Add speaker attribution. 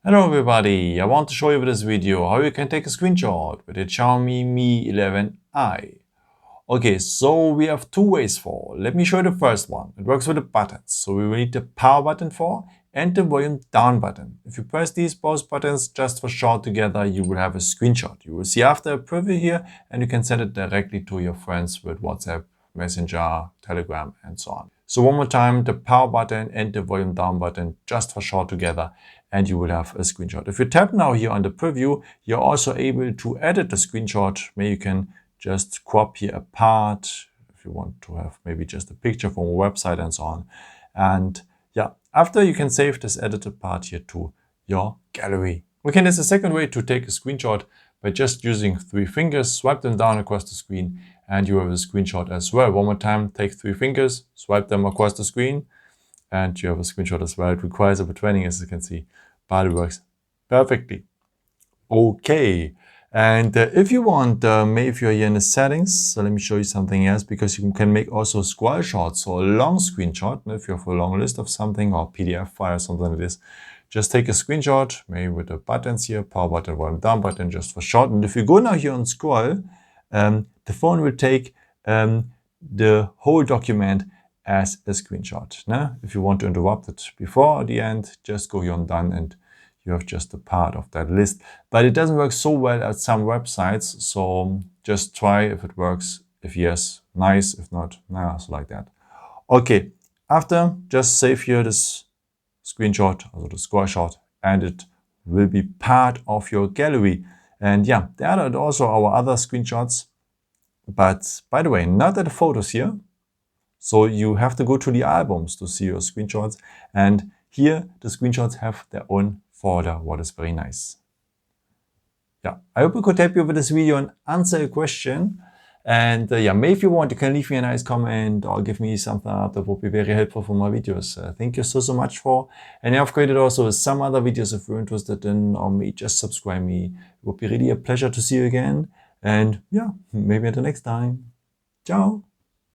Speaker 1: Hello everybody, I want to show you with this video how you can take a screenshot with the Xiaomi Mi 11i. Okay, so we have two ways for. Let me show you the first one. It works with the buttons. So we will need the power button for and the volume down button. If you press these both buttons just for short together, you will have a screenshot. You will see after a preview here and you can send it directly to your friends with WhatsApp, Messenger, Telegram and so on. So one more time, the power button and the volume down button just for short together and you will have a screenshot. If you tap now here on the preview, you're also able to edit the screenshot. Maybe you can just crop here a part if you want to have maybe just a picture from a website and so on. And yeah, after you can save this edited part here to your gallery. Okay, there's a second way to take a screenshot by just using 3 fingers, swipe them down across the screen and you have a screenshot as well. One more time, take 3 fingers, swipe them across the screen and you have a screenshot as well. It requires a bit of training, as you can see, but it works perfectly. Okay, and if you want, maybe if you're here in the settings, so let me show you something else, because you can make also scroll shots, so a long screenshot. If you have a long list of something or PDF file or something like this, just take a screenshot, maybe with the buttons here, power button, volume down button, just for short. And if you go now here on scroll, the phone will take the whole document as a screenshot. Now, if you want to interrupt it before or the end, just go here on done and you have just a part of that list. But it doesn't work so well at some websites, so just try if it works. If yes, nice. If not, nah, so like that. Okay, after, just save here this screenshot, also the scrollshot, and it will be part of your gallery. And yeah, there are also our other screenshots. But by the way, not at the photos here. So you have to go to the albums to see your screenshots. And here the screenshots have their own folder, what is very nice. Yeah, I hope I could help you with this video and answer a question. And yeah, maybe if you want, you can leave me a nice comment or give me something out that would be very helpful for my videos. Thank you so much for. And I've created also some other videos if you're interested in, or maybe just subscribe me. It would be really a pleasure to see you again. And yeah, maybe until next time. Ciao.